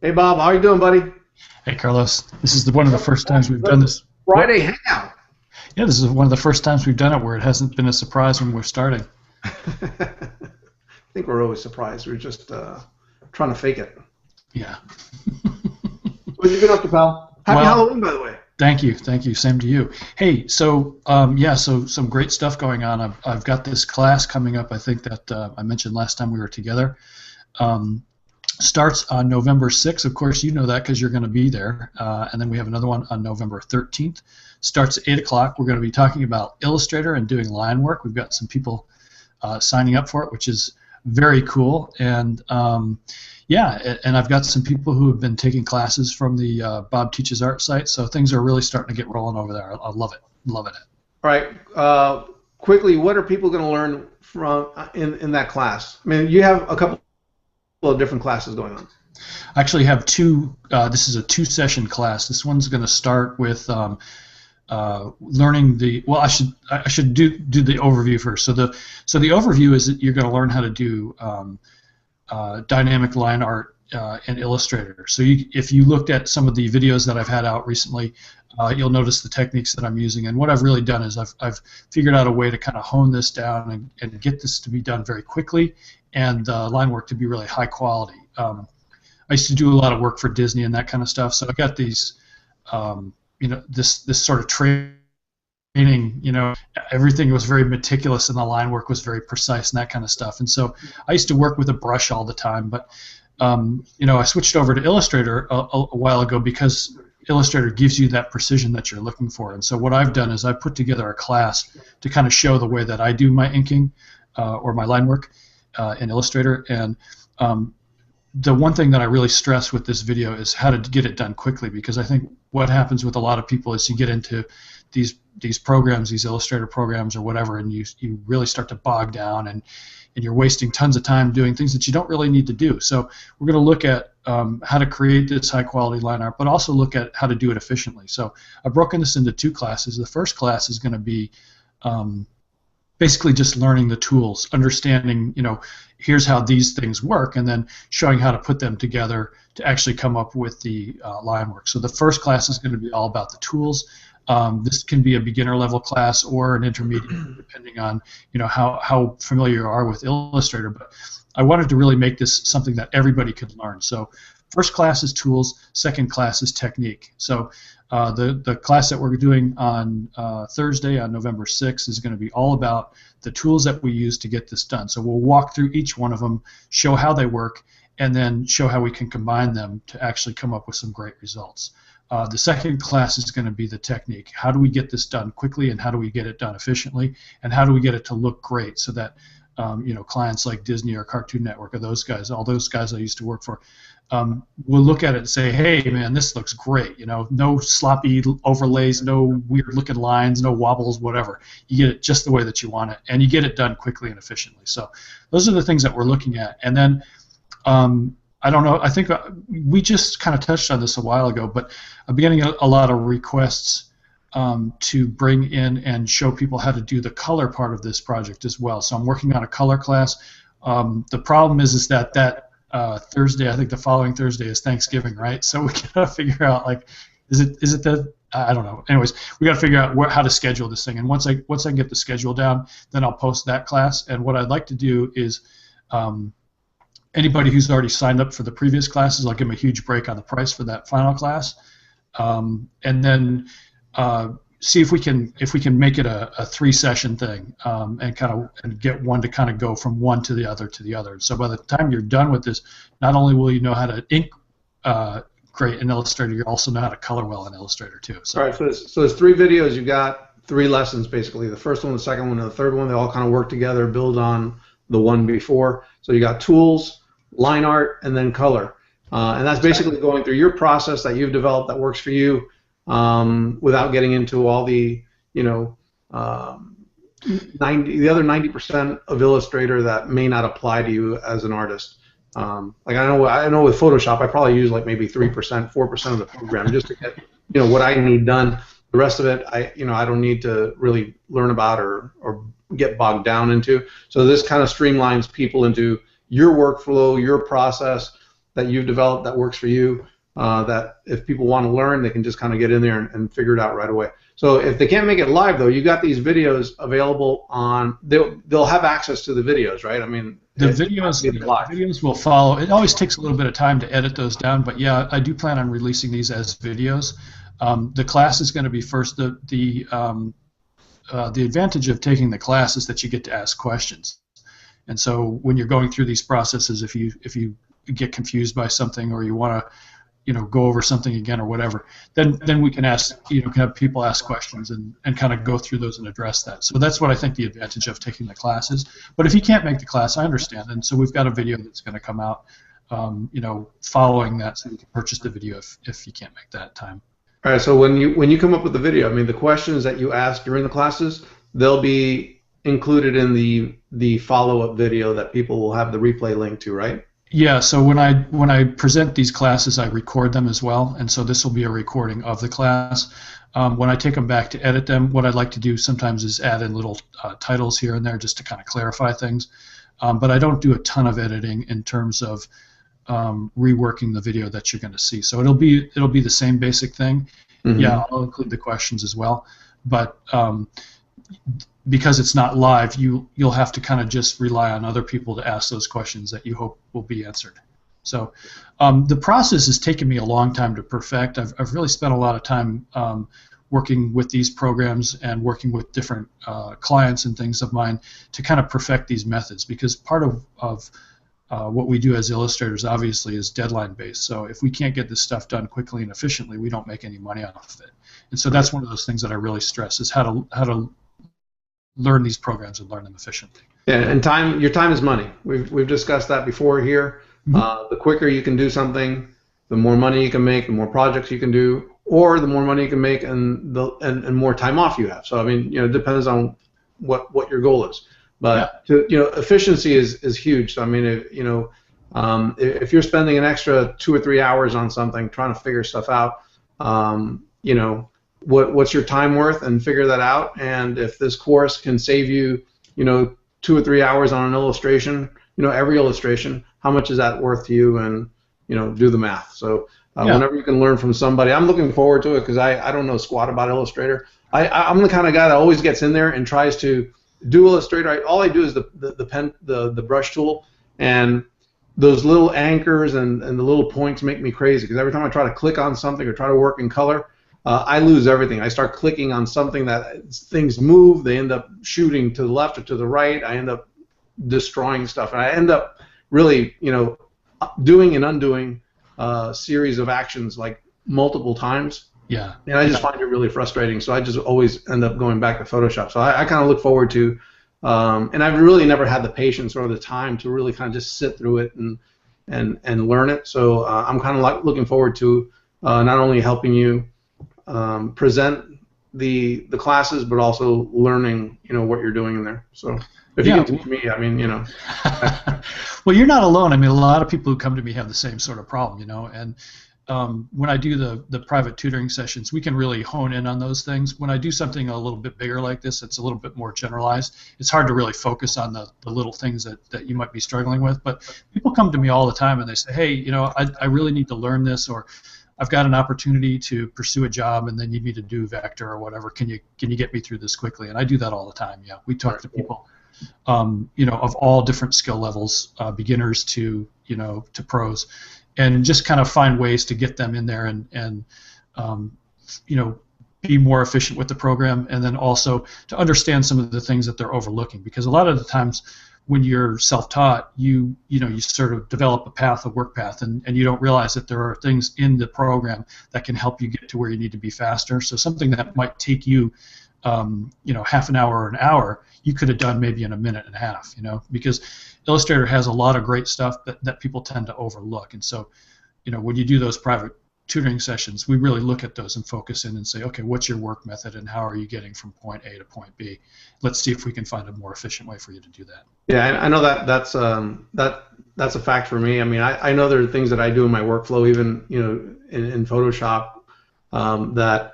Hey Bob, how you doing, buddy? Hey, Carlos, this is one of the first times we've done this. What? Friday Hangout. Yeah, this is one of the first times we've done it where it hasn't been a surprise when we're starting. I think we're always surprised. We're just trying to fake it. Yeah. What have you been up to, pal? Happy Well, Halloween, by the way. thank you, thank you. Same to you. Hey, so some great stuff going on. I've got this class coming up. I think that I mentioned last time we were together. Um, Starts on November 6th. Of course, you know that because you're going to be there. And then we have another one on November 13th. Starts at 8 o'clock. We're going to be talking about Illustrator and doing line work. We've got some people signing up for it, which is very cool. And yeah, and I've got some people who have been taking classes from the Bob Teaches Art site. So things are really starting to get rolling over there. I love it. Loving it. All right. Quickly, what are people going to learn from in that class? I mean, you have a couple of different classes going on. I actually have two. This is a two-session class. This one's going to start with learning the. Well, I should do the overview first. So the overview is that you're going to learn how to do dynamic line art in Illustrator. So if you looked at some of the videos that I've had out recently, you'll notice the techniques that I'm using. And what I've really done is I've figured out a way to kind of hone this down and get this to be done very quickly and line work to be really high quality. I used to do a lot of work for Disney and that kind of stuff, so I got these, this sort of training. Everything was very meticulous and the line work was very precise and that kind of stuff. And so I used to work with a brush all the time, but I switched over to Illustrator a while ago because Illustrator gives you that precision that you're looking for. And so what I've done is I put together a class to kind of show the way that I do my inking or my line work in Illustrator. And the one thing that I really stress with this video is how to get it done quickly, because I think what happens with a lot of people is you get into these programs, these Illustrator programs or whatever, and you really start to bog down and you're wasting tons of time doing things that you don't really need to do. So we're going to look at how to create this high quality line art, but also look at how to do it efficiently. So I've broken this into two classes. The first class is going to be basically just learning the tools, understanding, here's how these things work, and then showing how to put them together to actually come up with the line work. So the first class is going to be all about the tools. This can be a beginner level class or an intermediate, depending on how familiar you are with Illustrator. But I wanted to really make this something that everybody could learn. So first class is tools, second class is technique. So the class that we're doing on Thursday, on November 6th, is going to be all about the tools that we use to get this done. So we'll walk through each one of them, show how they work, and then show how we can combine them to actually come up with some great results. The second class is going to be the technique. How do we get this done quickly, and how do we get it done efficiently, and how do we get it to look great so that clients like Disney or Cartoon Network or those guys, all those guys I used to work for, will look at it and say, hey, man, this looks great. No sloppy overlays, no weird-looking lines, no wobbles, whatever. You get it just the way that you want it, and you get it done quickly and efficiently. So those are the things that we're looking at. And then I don't know, I think we just kind of touched on this a while ago, but I'm getting a lot of requests to bring in and show people how to do the color part of this project as well. So I'm working on a color class. The problem is that Thursday, I think the following Thursday is Thanksgiving, right? So we gotta figure out, like, is it the I don't know. Anyways, we gotta figure out how to schedule this thing. And once I get the schedule down, then I'll post that class. And what I'd like to do is anybody who's already signed up for the previous classes, I'll give them a huge break on the price for that final class, and then see if we can make it a 3-session thing, and get one to kind of go from one to the other to the other. So by the time you're done with this, not only will you know how to ink great in Illustrator, you also know how to color well in Illustrator too. So. All right, so there's 3 videos. You've got 3 lessons basically. The first one, the second one, and the third one. They all kind of work together, build on the one before. So you got tools, line art, and then color. And that's basically going through your process that you've developed that works for you, without getting into all the, the other 90% of Illustrator that may not apply to you as an artist. Like I know with Photoshop, I probably use like maybe 3%, 4% of the program just to get what I need done. The rest of it, I don't need to really learn about or get bogged down into. So this kind of streamlines people into your workflow, your process, that you've developed that works for you. That if people want to learn, they can just kind of get in there and figure it out right away. So if they can't make it live, though, you got these videos available on. They'll have access to the videos, right? I mean, the videos will follow. It always takes a little bit of time to edit those down, but yeah, I do plan on releasing these as videos. The class is going to be first. The advantage of taking the class is that you get to ask questions, and so when you're going through these processes, if you get confused by something or you want to go over something again or whatever, then we can can have people ask questions and kind of go through those and address that. So that's what I think the advantage of taking the class is. But if you can't make the class, I understand, and so we've got a video that's going to come out, following that, so you can purchase the video if you can't make that time. All right. So when you come up with the video, I mean, the questions that you ask during the classes, they'll be included in the follow-up video that people will have the replay link to, right? Yeah, so when I present these classes, I record them as well, and so this will be a recording of the class. When I take them back to edit them, what I'd like to do sometimes is add in little titles here and there just to kind of clarify things. But I don't do a ton of editing in terms of reworking the video that you're going to see. So it'll be the same basic thing. Mm-hmm. Yeah, I'll include the questions as well, but because it's not live, you'll have to kind of just rely on other people to ask those questions that you hope will be answered. So the process has taken me a long time to perfect. I've really spent a lot of time working with these programs and working with different clients and things of mine to kind of perfect these methods, because part of what we do as illustrators obviously is deadline based. So if we can't get this stuff done quickly and efficiently, we don't make any money off of it. And so that's one of those things that I really stress, is how to learn these programs and learn them efficiently. Yeah, and your time is money. We've discussed that before here. Mm-hmm. The quicker you can do something, the more money you can make, the more projects you can do, or the more money you can make and more time off you have. So I mean, it depends on what your goal is. But efficiency is huge. So I mean, if you're spending an extra 2 or 3 hours on something trying to figure stuff out, what's your time worth, and figure that out. And if this course can save you 2 or 3 hours on an illustration, every illustration, how much is that worth to you? And do the math. So whenever you can learn from somebody, I'm looking forward to it, because I don't know squat about Illustrator. I'm the kind of guy that always gets in there and tries to do Illustrator. All I do is the brush tool, and those little anchors and the little points make me crazy, because every time I try to click on something or try to work in color, I lose everything. I start clicking on something that things move. They end up shooting to the left or to the right. I end up destroying stuff, and I end up really, doing and undoing a series of actions like multiple times. Yeah. And I just find it really frustrating. So I just always end up going back to Photoshop. So I kind of look forward to, and I've really never had the patience or the time to really kind of just sit through it and learn it. So I'm kind of looking forward to not only helping you present the classes, but also learning what you're doing in there. So if you can teach me, I mean, Well, you're not alone. I mean, a lot of people who come to me have the same sort of problem, and when I do the private tutoring sessions, we can really hone in on those things. When I do something a little bit bigger like this, it's a little bit more generalized. It's hard to really focus on the little things that you might be struggling with. But people come to me all the time and they say, hey, I really need to learn this, or I've got an opportunity to pursue a job and they need me to do vector or whatever. Can you get me through this quickly? And I do that all the time. Yeah, we talk to people, of all different skill levels, beginners to pros, and just kind of find ways to get them in there and be more efficient with the program, and then also to understand some of the things that they're overlooking, because a lot of the times when you're self-taught, you sort of develop a work path, and you don't realize that there are things in the program that can help you get to where you need to be faster. So something that might take you half an hour or an hour, you could have done maybe in a minute and a half, because Illustrator has a lot of great stuff that people tend to overlook. And so, when you do those private tutoring sessions, we really look at those and focus in and say, okay, what's your work method and how are you getting from point A to point B? Let's see if we can find a more efficient way for you to do that. Yeah, I know that's a fact for me. I mean, I know there are things that I do in my workflow, even in Photoshop, that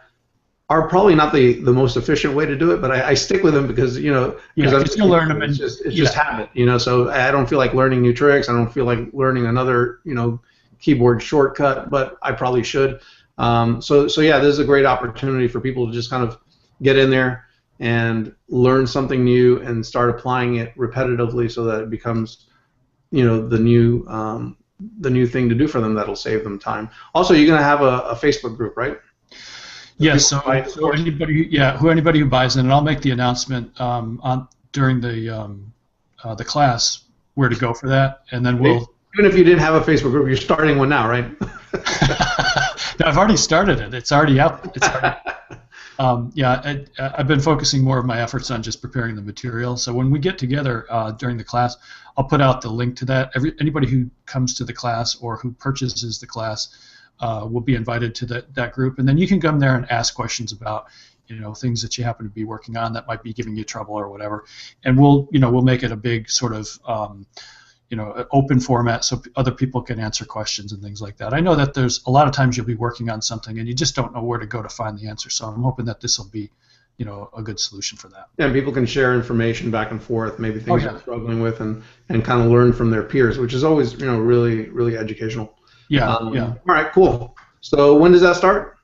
are probably not the most efficient way to do it, but I stick with them because you'll learn them. It's just habit, So I don't feel like learning new tricks. I don't feel like learning another keyboard shortcut, but I probably should. So yeah, this is a great opportunity for people to just kind of get in there and learn something new and start applying it repetitively, so that it becomes, the new thing to do for them that'll save them time. Also, you're going to have a Facebook group, right? Yes. So anybody who buys in, and I'll make the announcement during the class where to go for that, and then we'll. Even if you didn't have a Facebook group, you're starting one now, right? No, I've already started it. It's already up. I've been focusing more of my efforts on just preparing the material. So when we get together during the class, I'll put out the link to that. Anybody who comes to the class or who purchases the class will be invited to that group, and then you can come there and ask questions about things that you happen to be working on that might be giving you trouble or whatever. And we'll make it a big sort of open format so other people can answer questions and things like that. I know that there's a lot of times you'll be working on something and you just don't know where to go to find the answer. So I'm hoping that this will be, a good solution for that. Yeah, and people can share information back and forth, maybe things they're struggling with, and kind of learn from their peers, which is always, really, really educational. Yeah, All right, cool. So when does that start?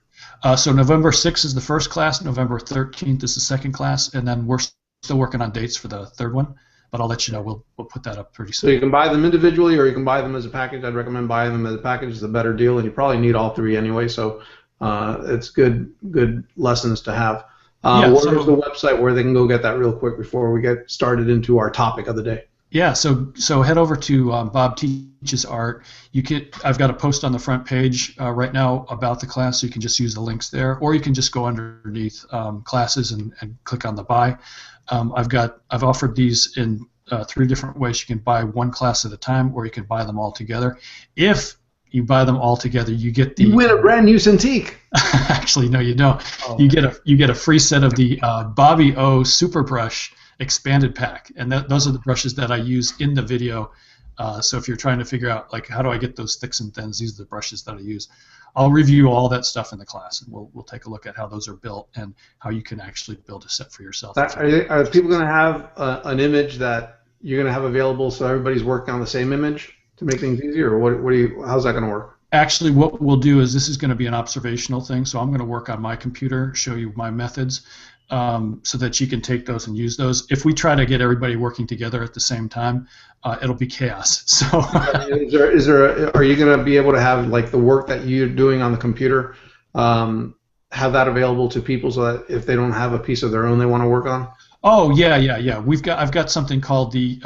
So November 6th is the first class, November 13th is the second class, and then we're still working on dates for the third one. But I'll let you know. We'll put that up pretty soon. So you can buy them individually, or you can buy them as a package. I'd recommend buying them as a package. It's a better deal, and you probably need all three anyway. So it's good lessons to have. Where's the website where they can go get that real quick before we get started into our topic of the day? Yeah. So head over to Bob Teaches Art. I've got a post on the front page right now about the class, so you can just use the links there, or you can just go underneath classes and click on the buy. I've offered these in 3 different ways. You can buy one class at a time, or you can buy them all together. If you buy them all together, you get the. You win a brand new Cintiq. Actually, no, you don't. Oh. You get a free set of the Bobby O Super Brush expanded pack, and those are the brushes that I use in the video. So if you're trying to figure out how do I get those thicks and thins, these are the brushes that I use. I'll review all that stuff in the class, and we'll take a look at how those are built and how you can actually build a set for yourself. Are people going to have an image that you're going to have available so everybody's working on the same image to make things easier, or how's that going to work? Actually, what we'll do is this is going to be an observational thing, so I'm going to work on my computer, show you my methods, so that you can take those and use those. If we try to get everybody working together at the same time, it'll be chaos. So, are you going to be able to have the work that you're doing on the computer, have that available to people so that if they don't have a piece of their own they want to work on? Oh yeah. I've got something called the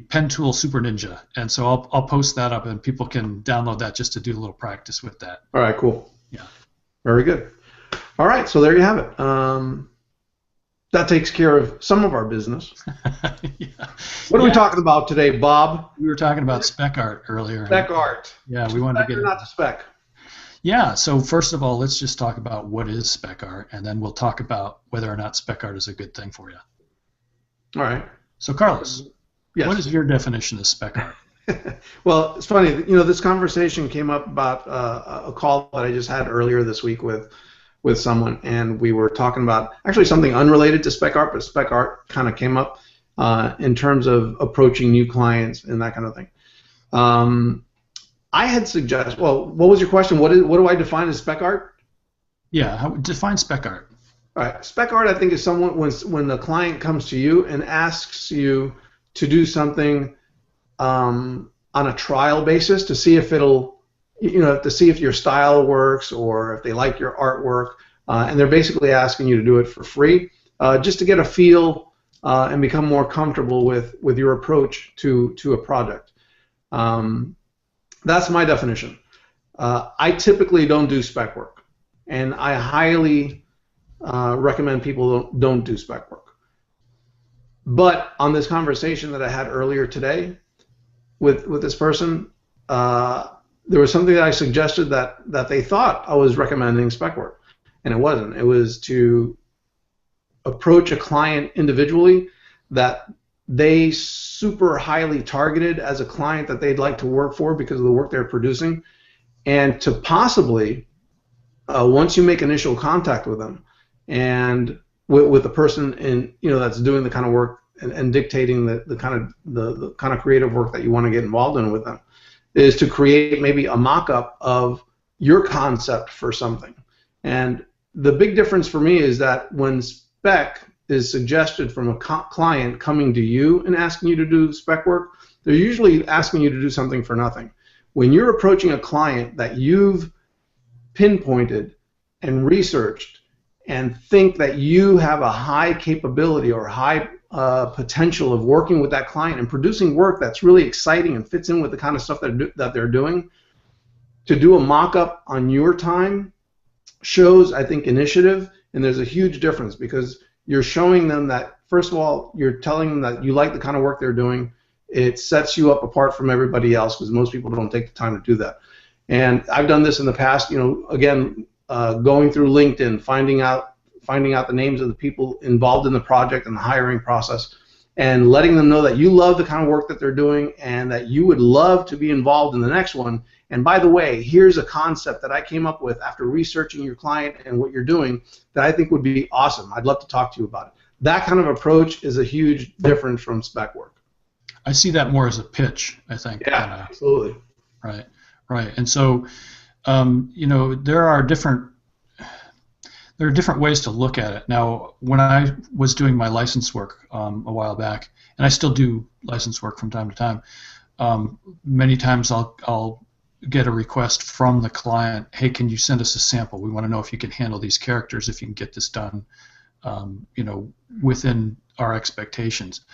Pen Tool Super Ninja, and so I'll post that up and people can download that just to do a little practice with that. All right, cool. Yeah. Very good. All right, so there you have it. That takes care of some of our business. Yeah. What are we talking about today, Bob? We were talking about spec art earlier. Spec art. Yeah, we wanted to get not the spec. Yeah, so first of all, let's just talk about what is spec art, and then we'll talk about whether or not spec art is a good thing for you. All right. So, Carlos, yes. What is your definition of spec art? Well, it's funny. This conversation came up about a call that I just had earlier this week with someone, and we were talking about actually something unrelated to spec art, but spec art kind of came up in terms of approaching new clients and that kind of thing. I had suggested. Well, what was your question? What do I define as spec art? Yeah, define spec art. All right, spec art I think is someone when the client comes to you and asks you to do something on a trial basis to see if it'll, to see if your style works or if they like your artwork, and they're basically asking you to do it for free, just to get a feel and become more comfortable with your approach to a project. That's my definition. I typically don't do spec work, and I highly recommend people don't do spec work. But on this conversation that I had earlier today with this person, there was something that I suggested that they thought I was recommending spec work, and it wasn't. It was to approach a client individually that they super highly targeted as a client that they'd like to work for because of the work they're producing, and to possibly, once you make initial contact with them and with the person that's doing the kind of work and dictating the kind of creative work that you want to get involved in with them, is to create maybe a mock-up of your concept for something. And the big difference for me is that when spec is suggested from a client coming to you and asking you to do spec work, they're usually asking you to do something for nothing. When you're approaching a client that you've pinpointed and researched and think that you have a high capability or high potential of working with that client and producing work that's really exciting and fits in with the kind of stuff that they're doing, to do a mock-up on your time shows, I think, initiative, and there's a huge difference because you're showing them that, first of all, you're telling them that you like the kind of work they're doing. It sets you up apart from everybody else because most people don't take the time to do that. And I've done this in the past, again, going through LinkedIn, finding out the names of the people involved in the project and the hiring process, and letting them know that you love the kind of work that they're doing and that you would love to be involved in the next one. And by the way, here's a concept that I came up with after researching your client and what you're doing that I think would be awesome. I'd love to talk to you about it. That kind of approach is a huge difference from spec work. I see that more as a pitch, I think. Yeah, absolutely. Right. And so, there are different ways to look at it. Now, when I was doing my license work a while back, and I still do license work from time to time, many times I'll get a request from the client, hey, can you send us a sample? We want to know if you can handle these characters, if you can get this done, within our expectations.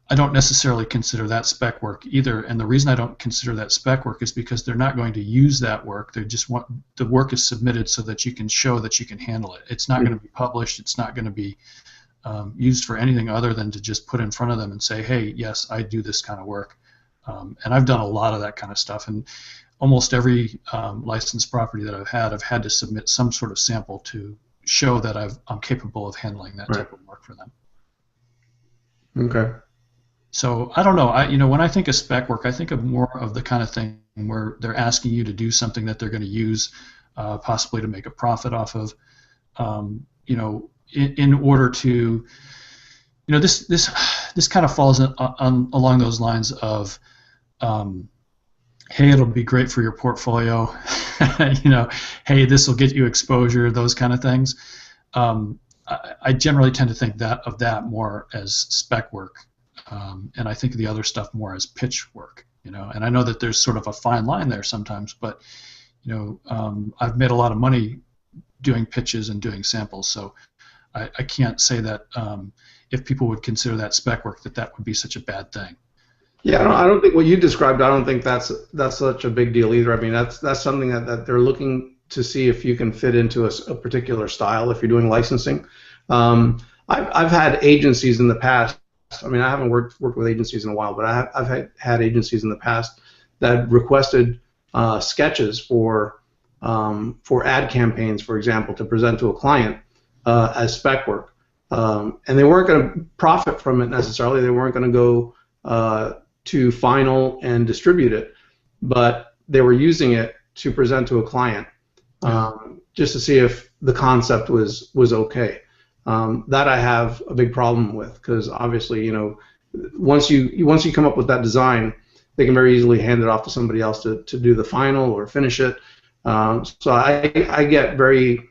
I don't necessarily consider that spec work either, and the reason I don't consider that spec work is because they're not going to use that work. They just want the work is submitted so that you can show that you can handle it. It's not going to be published. It's not going to be used for anything other than to just put in front of them and say, hey, yes, I do this kind of work. And I've done a lot of that kind of stuff, and almost every licensed property that I've had to submit some sort of sample to show that I'm capable of handling that type of work for them. Okay. So I don't know. When I think of spec work, I think of more of the kind of thing where they're asking you to do something that they're going to use, possibly to make a profit off of. In order to, this kind of falls along those lines of, hey, it'll be great for your portfolio. Hey, this will get you exposure. Those kind of things. I generally tend to think of that more as spec work. And I think of the other stuff more as pitch work, and I know that there's sort of a fine line there sometimes, but, I've made a lot of money doing pitches and doing samples, so I can't say that if people would consider that spec work, that would be such a bad thing. Yeah, I don't think what you described, I don't think that's such a big deal either. I mean, that's something that they're looking to see if you can fit into a particular style if you're doing licensing. I've had agencies in the past. I mean, I haven't worked with agencies in a while, but I've had agencies in the past that requested sketches for ad campaigns, for example, to present to a client as spec work, and they weren't going to profit from it necessarily. They weren't going to go to final and distribute it, but they were using it to present to a client just to see if the concept was okay. That I have a big problem with because obviously, once you come up with that design, they can very easily hand it off to somebody else to do the final or finish it. So I get very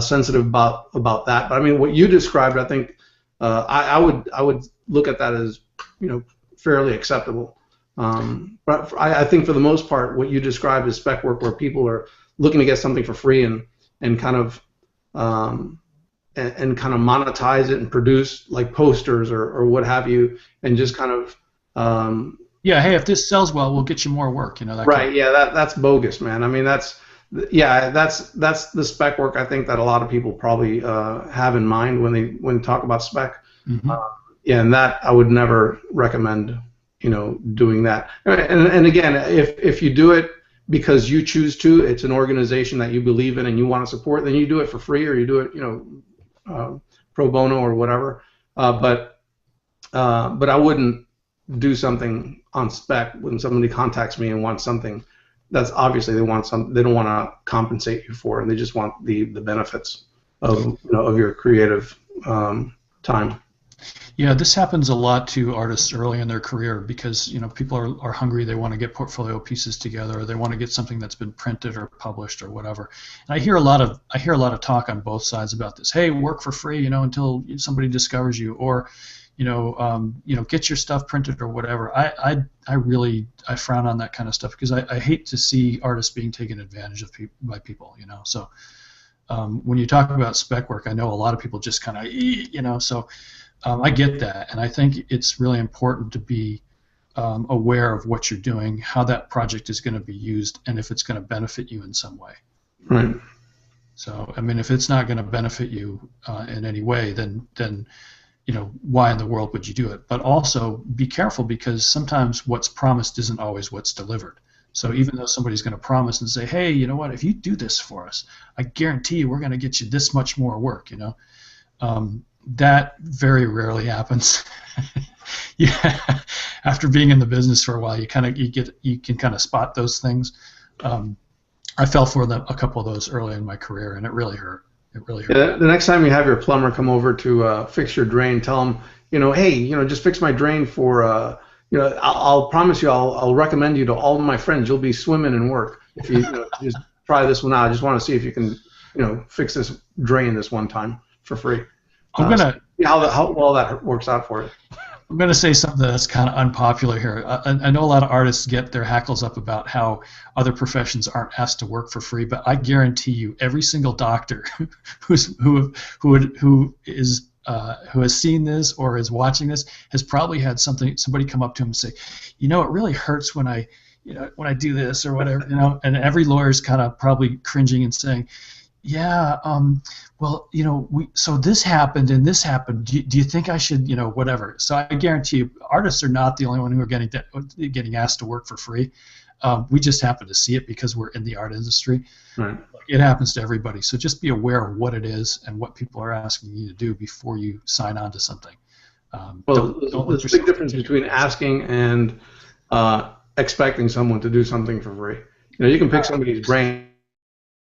sensitive about that. But I mean, what you described, I think I would look at that as fairly acceptable. But I think for the most part, what you described is spec work where people are looking to get something for free and kind of monetize it and produce like posters or what have you, and just kind of hey, if this sells well, we'll get you more work, that right. kind of. Yeah, that's bogus, man. I mean, that's the spec work I think that a lot of people probably have in mind when they talk about spec. Mm-hmm. And that I would never recommend doing that. And again, if you do it because you choose to, it's an organization that you believe in and you want to support, then you do it for free or you do it pro bono or whatever. But I wouldn't do something on spec when somebody contacts me and wants something that's obviously they don't want to compensate you for, and they just want the benefits of your creative time. Yeah, this happens a lot to artists early in their career because people are hungry. They want to get portfolio pieces together. Or they want to get something that's been printed or published or whatever. And I hear a lot of talk on both sides about this. Hey, work for free, until somebody discovers you, or get your stuff printed or whatever. I frown on that kind of stuff because I hate to see artists being taken advantage of by people. So when you talk about spec work, I know a lot of people just kind of, so. I get that, and I think it's really important to be aware of what you're doing, how that project is going to be used, and if it's going to benefit you in some way. Right. So, I mean, if it's not going to benefit you in any way, then why in the world would you do it? But also be careful because sometimes what's promised isn't always what's delivered. So even though somebody's going to promise and say, hey, you know what, if you do this for us, I guarantee you we're going to get you this much more work, that very rarely happens. Yeah, after being in the business for a while, you can kind of spot those things. I fell for a couple of those early in my career, and it really hurt. It really hurt. Yeah, the next time you have your plumber come over to fix your drain, tell him, hey, just fix my drain for, I'll promise you, I'll recommend you to all of my friends. You'll be swimming in work if you just try this one out. I just want to see if you can, fix this drain this one time for free. I'm gonna see how well that works out for you. I'm gonna say something that's kind of unpopular here. I know a lot of artists get their hackles up about how other professions aren't asked to work for free, but I guarantee you, every single doctor who has seen this or is watching this has probably had somebody come up to him and say, it really hurts when I do this or whatever, and every lawyer's kind of probably cringing and saying, yeah, well, so this happened and this happened. Do you think I should, whatever? So I guarantee you, artists are not the only one who are getting asked to work for free. We just happen to see it because we're in the art industry. Right. It happens to everybody. So just be aware of what it is and what people are asking you to do before you sign on to something. There's a big difference between asking and expecting someone to do something for free. You can pick somebody's brain.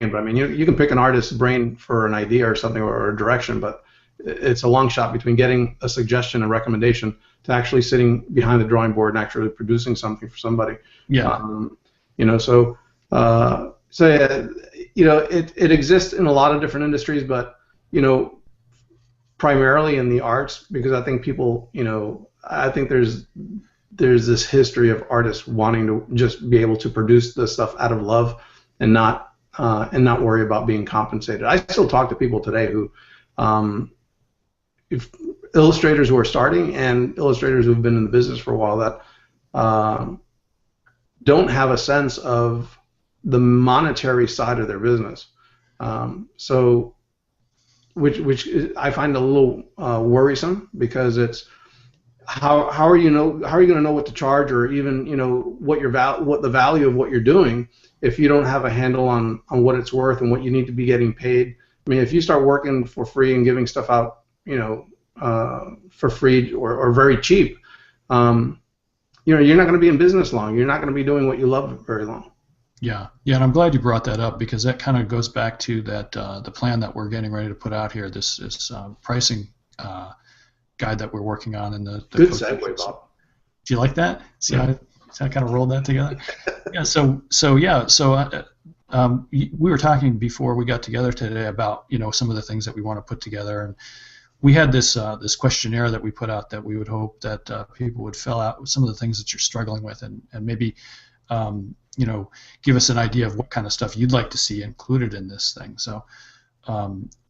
But I mean, you can pick an artist's brain for an idea or something or a direction, but it's a long shot between getting a suggestion and recommendation to actually sitting behind the drawing board and actually producing something for somebody. Yeah. It exists in a lot of different industries, but primarily in the arts, because I think people, I think there's this history of artists wanting to just be able to produce the stuff out of love and not worry about being compensated. I still talk to people today who, illustrators who are starting and illustrators who have been in the business for a while that don't have a sense of the monetary side of their business. Which I find a little worrisome because it's how are you going to know what to charge or even what the value of what you're doing if you don't have a handle on what it's worth and what you need to be getting paid. I mean, if you start working for free and giving stuff out, for free or very cheap, you're not going to be in business long. You're not going to be doing what you love very long. Yeah, and I'm glad you brought that up because that kind of goes back to that the plan that we're getting ready to put out here. This pricing guide that we're working on and the good segue, Bob. Do you like that? See how I kind of rolled that together? Yeah. So we were talking before we got together today about some of the things that we want to put together, and we had this questionnaire that we put out that we would hope that people would fill out with some of the things that you're struggling with, and maybe give us an idea of what kind of stuff you'd like to see included in this thing. So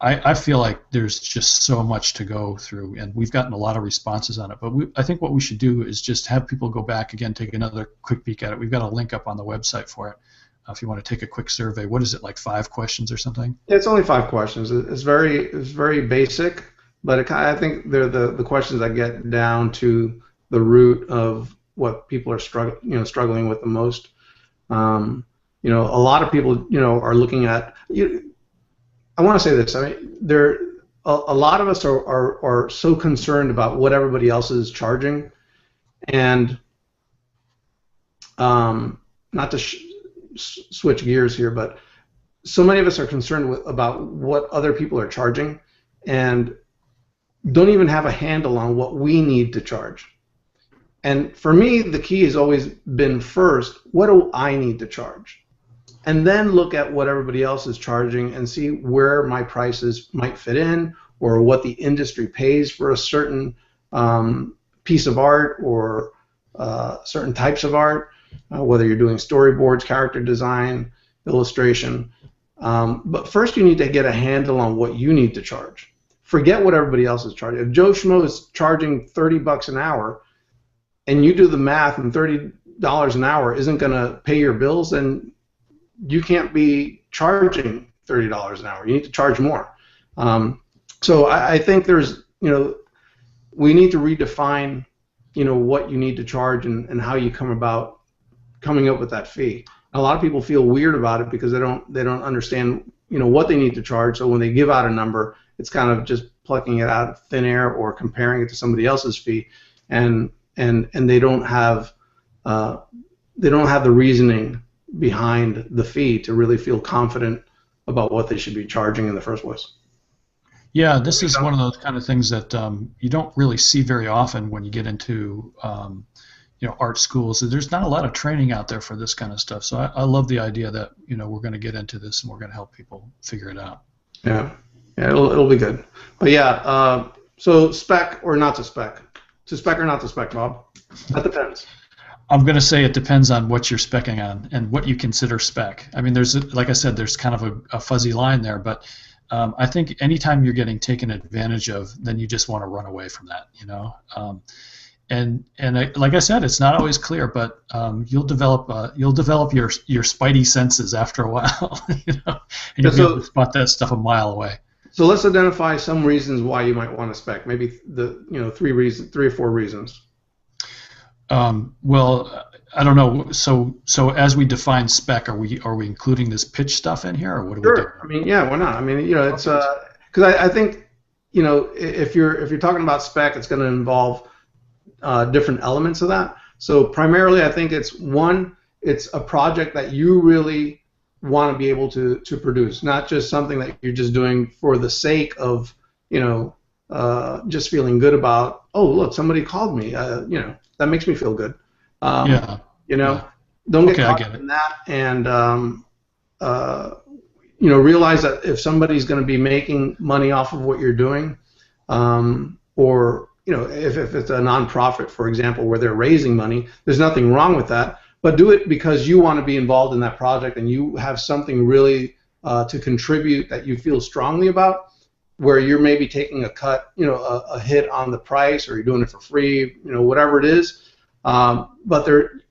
I feel like there's just so much to go through, and we've gotten a lot of responses on it. But I think what we should do is just have people go back again, take another quick peek at it. We've got a link up on the website for it. If you want to take a quick survey, what is it, like 5 questions or something? Yeah, it's only 5 questions. It's very basic, but I think they're the questions that get down to the root of what people are struggling with the most. A lot of people are looking at I want to say this. I mean, a lot of us are so concerned about what everybody else is charging, and not to switch gears here, but so many of us are concerned about what other people are charging, and don't even have a handle on what we need to charge. And for me, the key has always been first, what do I need to charge? And then look at what everybody else is charging and see where my prices might fit in, or what the industry pays for a certain piece of art, or certain types of art, whether you're doing storyboards, character design, illustration. But first you need to get a handle on what you need to charge. Forget what everybody else is charging. If Joe Schmo is charging $30 an hour, and you do the math, and $30 an hour isn't going to pay your bills, then you can't be charging $30 an hour. You need to charge more. So I think there's, we need to redefine, what you need to charge, and how you come about coming up with that fee. A lot of people feel weird about it because they don't understand, what they need to charge. So when they give out a number, it's kind of just plucking it out of thin air or comparing it to somebody else's fee, and they don't have the reasoning behind the fee to really feel confident about what they should be charging in the first place. Yeah, this is one of those kind of things that you don't really see very often when you get into art schools. There's not a lot of training out there for this kind of stuff. So I love the idea that we're going to get into this and we're going to help people figure it out. Yeah, it'll be good. But yeah, so spec or not to spec? To spec or not to spec, Bob? That depends. I'm going to say it depends on what you're speccing on and what you consider spec. I mean, like I said, there's kind of a fuzzy line there, but I think anytime you're getting taken advantage of, then you just want to run away from that, like I said, it's not always clear, but you'll develop your spidey senses after a while, and you'll be able to spot that stuff a mile away. So let's identify some reasons why you might want to spec. Maybe three or four reasons. Well, I don't know. So as we define spec, are we including this pitch stuff in here, or what do we do? I mean, yeah, why not? I mean, it's because I think if you're talking about spec, it's going to involve different elements of that. So primarily, I think it's a project that you really want to be able to produce, not just something that you're just doing for the sake of just feeling good about. Oh, look, somebody called me. That makes me feel good. Don't get caught in that, and realize that if somebody's going to be making money off of what you're doing, or if it's a nonprofit, for example, where they're raising money, there's nothing wrong with that. But do it because you want to be involved in that project and you have something really to contribute that you feel strongly about, where you're maybe taking a cut, a hit on the price, or you're doing it for free, whatever it is. But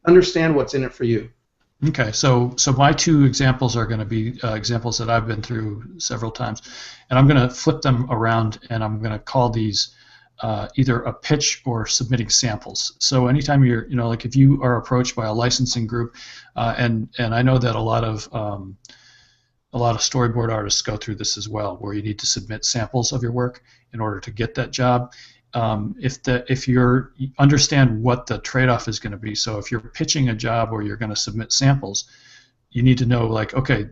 understand what's in it for you. Okay, so my two examples are going to be examples that I've been through several times, and I'm going to flip them around, and I'm going to call these either a pitch or submitting samples. So anytime you're, like if you are approached by a licensing group, and I know that a lot of storyboard artists go through this as well, where you need to submit samples of your work in order to get that job. If you understand what the trade-off is going to be, so if you're pitching a job where you're going to submit samples, you need to know, like, okay,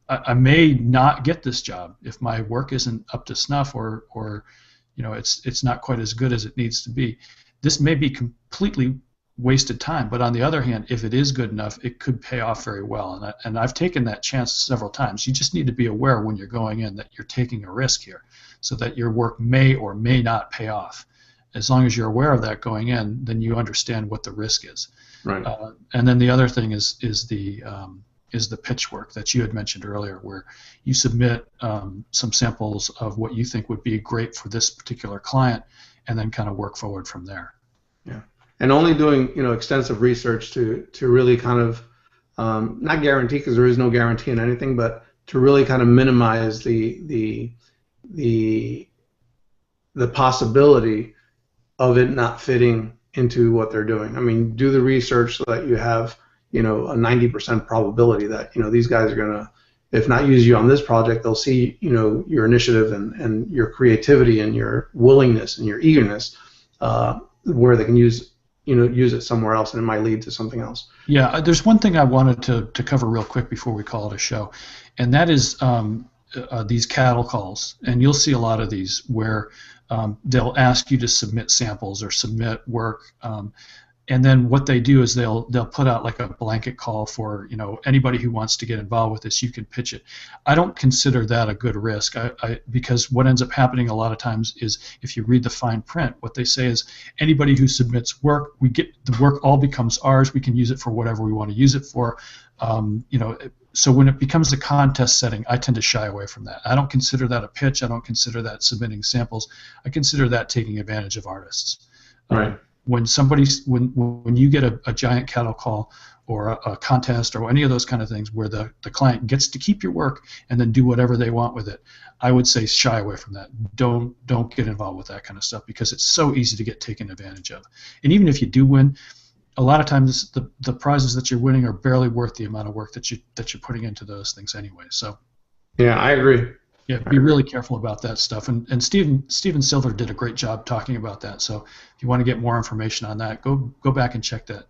I may not get this job if my work isn't up to snuff, or it's not quite as good as it needs to be. This may be completely wasted time, but on the other hand, if it is good enough, it could pay off very well. And I've taken that chance several times. You just need to be aware when you're going in that you're taking a risk here, so that your work may or may not pay off. As long as you're aware of that going in, then you understand what the risk is. Right. And then the other thing is the pitch work that you had mentioned earlier, where you submit some samples of what you think would be great for this particular client, and then kind of work forward from there. Yeah, and only doing extensive research to really kind of not guarantee, because there is no guarantee in anything, but to really kind of minimize the possibility of it not fitting into what they're doing. I mean, do the research so that you have a 90% probability that these guys are gonna, if not use you on this project, they'll see your initiative and your creativity and your willingness and your eagerness, where they can use it somewhere else, and it might lead to something else. Yeah, there's one thing I wanted to cover real quick before we call it a show, and that is these cattle calls. And you'll see a lot of these where they'll ask you to submit samples or submit work. And then what they do is they'll put out like a blanket call for, anybody who wants to get involved with this, you can pitch it. I don't consider that a good risk because what ends up happening a lot of times is if you read the fine print, what they say is anybody who submits work, the work all becomes ours. We can use it for whatever we want to use it for. So when it becomes a contest setting, I tend to shy away from that. I don't consider that a pitch. I don't consider that submitting samples. I consider that taking advantage of artists. Right. When you get a giant cattle call or a contest or any of those kind of things where the client gets to keep your work and then do whatever they want with it, I would say shy away from that. Don't get involved with that kind of stuff because it's so easy to get taken advantage of. And even if you do win, a lot of times the prizes that you're winning are barely worth the amount of work that you're putting into those things anyway. So yeah, I agree. Yeah, be really careful about that stuff. And Steven Silver did a great job talking about that. So if you want to get more information on that, go back and check that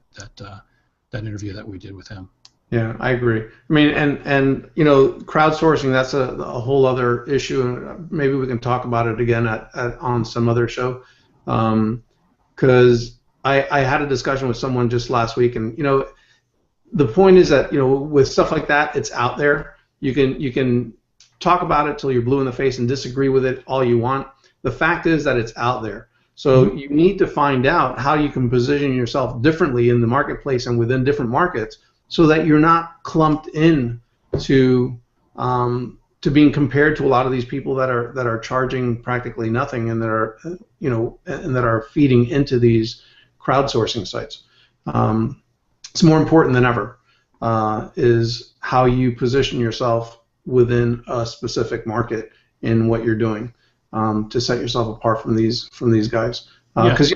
interview that we did with him. Yeah, I agree. I mean, and crowdsourcing, that's a whole other issue. Maybe we can talk about it again on some other show. Because I had a discussion with someone just last week, and the point is that with stuff like that, it's out there. You can talk about it till you're blue in the face and disagree with it all you want. The fact is that it's out there. So you need to find out how you can position yourself differently in the marketplace and within different markets so that you're not clumped in to being compared to a lot of these people that are charging practically nothing and that are and that are feeding into these crowdsourcing sites. It's more important than ever is how you position yourself within a specific market in what you're doing to set yourself apart from these guys. Because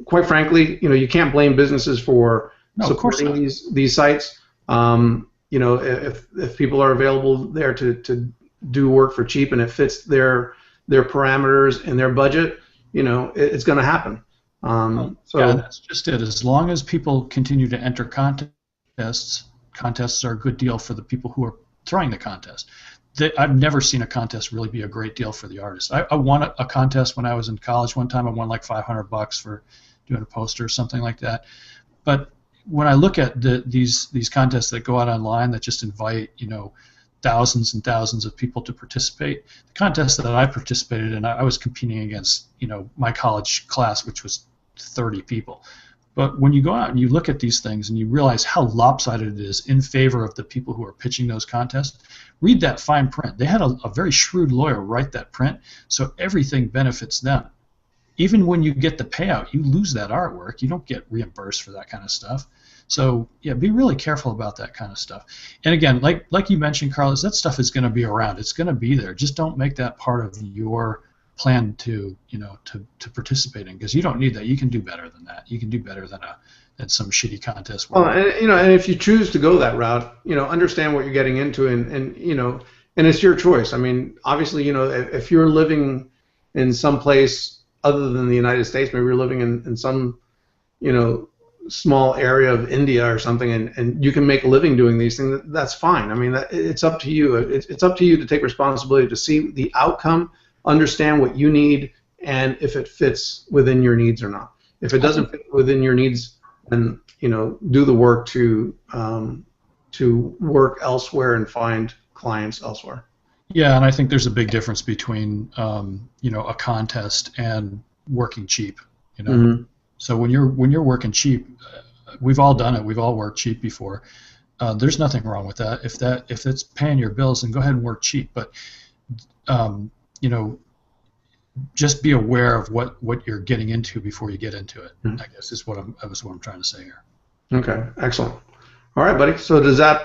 quite frankly, you can't blame businesses for supporting these sites. If people are available there to do work for cheap and it fits their parameters and their budget, it's going to happen. That's just it. As long as people continue to enter contests are a good deal for the people who are throwing the contest. I've never seen a contest really be a great deal for the artist. I won a contest when I was in college one time. I won like $500 for doing a poster or something like that. But when I look at these contests that go out online that just invite thousands and thousands of people to participate, the contest that I participated in, I was competing against my college class, which was 30 people. But when you go out and you look at these things and you realize how lopsided it is in favor of the people who are pitching those contests, read that fine print. They had a very shrewd lawyer write that print, so everything benefits them. Even when you get the payout, you lose that artwork. You don't get reimbursed for that kind of stuff. So yeah, be really careful about that kind of stuff. And again, like you mentioned, Carlos, that stuff is going to be around. It's going to be there. Just don't make that part of your plan to participate in, because you don't need that. You can do better than that. You can do better than some shitty contest. Well, and if you choose to go that route, understand what you're getting into, and it's your choice. I mean, obviously, if you're living in some place other than the United States, maybe you're living in some, small area of India or something, and you can make a living doing these things, that's fine. I mean, it's up to you. It's up to you to take responsibility to see the outcome, understand what you need, and if it fits within your needs or not. If it doesn't fit within your needs, then do the work to work elsewhere and find clients elsewhere. Yeah, and I think there's a big difference between a contest and working cheap. Mm-hmm. So when you're working cheap, we've all done it. We've all worked cheap before. There's nothing wrong with that. If it's paying your bills, then go ahead and work cheap. But just be aware of what you're getting into before you get into it. Mm-hmm. I guess is what I'm trying to say here. Okay, excellent. All right, buddy. So does that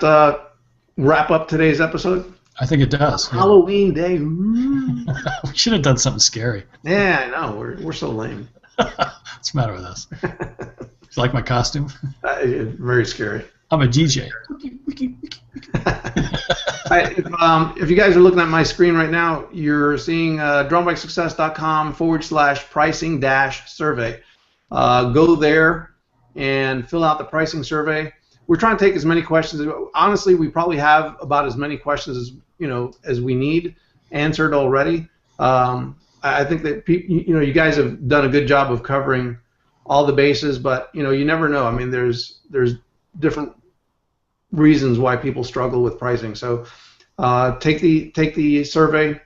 wrap up today's episode? I think it does. Halloween Day. We should have done something scary. Yeah, I know. We're so lame. What's the matter with us? You like my costume? Very scary. I'm a DJ. If you guys are looking at my screen right now, you're seeing drawbikesuccess.com/pricing-survey. Go there and fill out the pricing survey. We're trying to take as many questions. Honestly, we probably have about as many questions as we need answered already. I think that you guys have done a good job of covering all the bases, but you never know. I mean, there's different reasons why people struggle with pricing. So take the survey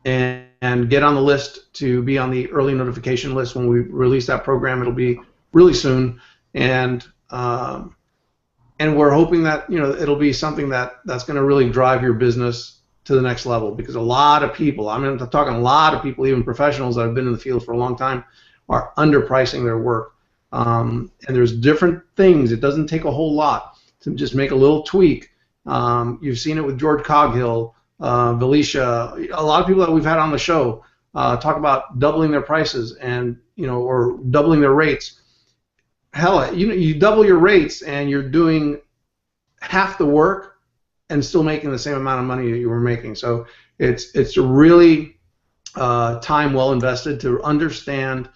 and get on the list to be on the early notification list when we release that program. It'll be really soon, and we're hoping that it'll be something that's going to really drive your business to the next level, because a lot of people, I'm talking a lot of people, even professionals that have been in the field for a long time, are underpricing their work. And there's different things. It doesn't take a whole lot to just make a little tweak. You've seen it with George Coghill, Valicia, a lot of people that we've had on the show talk about doubling their prices and or doubling their rates. Hell, you double your rates and you're doing half the work and still making the same amount of money that you were making. So it's really time well invested to understand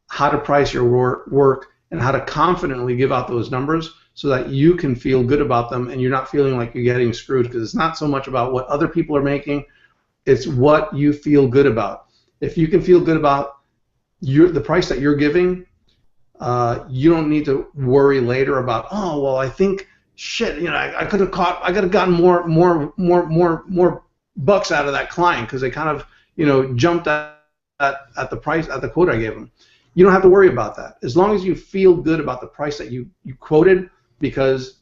how to price your work and how to confidently give out those numbers so that you can feel good about them and you're not feeling like you're getting screwed, because it's not so much about what other people are making, it's what you feel good about. If you can feel good about the price that you're giving, you don't need to worry later about, oh, well, I think, shit, I could have gotten more bucks out of that client because they kind of, jumped at the price, at the quote I gave them. You don't have to worry about that. As long as you feel good about the price that you quoted, because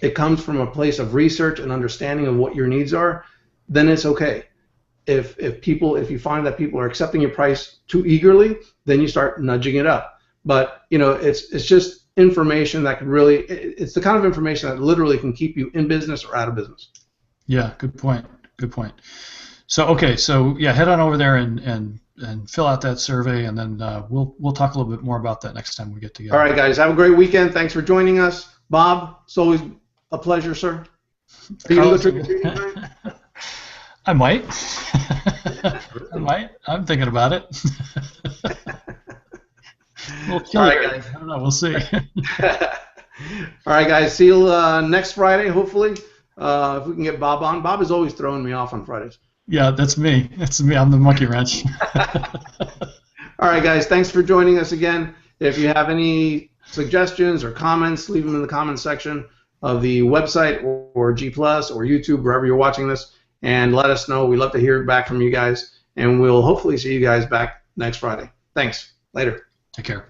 it comes from a place of research and understanding of what your needs are, then it's okay. If you find that people are accepting your price too eagerly, then you start nudging it up. But it's just information that can really, it's the kind of information that literally can keep you in business or out of business. Yeah, good point. Good point. So okay, so yeah, head on over there and fill out that survey, and then we'll talk a little bit more about that next time we get together. All right, guys, have a great weekend. Thanks for joining us, Bob. It's always a pleasure, sir. Are you gonna go trick-or-treating tonight? I might. I might. I'm thinking about it. All right, guys. I don't know. We'll see. All right, guys. See you next Friday, hopefully. If we can get Bob on. Bob is always throwing me off on Fridays. Yeah, that's me. That's me. I'm the monkey wrench. All right, guys. Thanks for joining us again. If you have any suggestions or comments, leave them in the comments section of the website or G Plus or YouTube, wherever you're watching this, and let us know. We'd love to hear back from you guys, and we'll hopefully see you guys back next Friday. Thanks. Later. Take care.